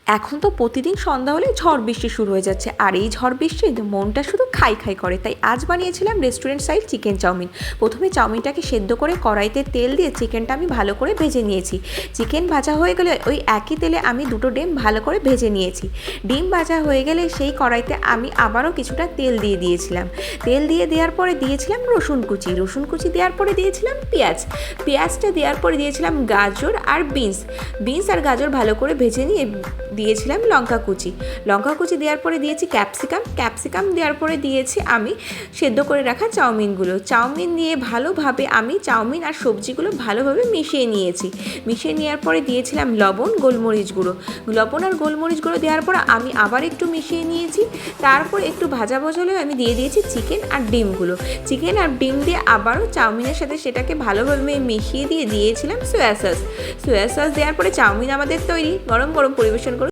এখন তো প্রতিদিন সন্ধ্যা হলে ঝড় বৃষ্টি শুরু হয়ে যাচ্ছে, আর এই ঝড় বৃষ্টি মনটা শুধু খাই খাই করে। তাই আজ বানিয়েছিলাম রেস্টুরেন্ট স্টাইল চিকেন চাউমিন। প্রথমে চাউমিনটাকে সেদ্ধ করে কড়াইতে তেল দিয়ে চিকেনটা আমি ভালো করে ভেজে নিয়েছি। চিকেন ভাজা হয়ে গেলে ওই একই তেলে আমি দুটো ডিম ভালো করে ভেজে নিয়েছি। ডিম ভাজা হয়ে গেলে সেই কড়াইতে আমি আবারও কিছুটা তেল দিয়ে দিয়েছিলাম। তেল দিয়ে দেওয়ার পরে দিয়েছিলাম রসুন কুচি দেওয়ার পরে দিয়েছিলাম পেঁয়াজটা দেওয়ার পরে দিয়েছিলাম গাজর আর বিনস আর গাজর ভালো করে ভেজে নিয়ে দিয়েছিলাম লঙ্কা কুচি দেওয়ার পরে দিয়েছি ক্যাপসিকাম দেওয়ার পরে দিয়েছি আমি সেদ্ধ করে রাখা চাউমিন দিয়ে ভালোভাবে আমি চাউমিন আর সবজিগুলো ভালোভাবে মিশিয়ে নিয়েছি। মিশিয়ে নেওয়ার পরে দিয়েছিলাম লবণ আর গোলমরিচ গুঁড়ো দেওয়ার পর আমি আবার একটু মিশিয়ে নিয়েছি। তারপর একটু ভাজা হলে আমি দিয়ে দিয়েছি চিকেন আর ডিম দিয়ে আবারও চাউমিনের সাথে সেটাকে ভালোভাবে মিশিয়ে দিয়েছিলাম সোয়া সস দেওয়ার পরে চাউমিন আমাদের তৈরি। গরম গরম পরিবেশন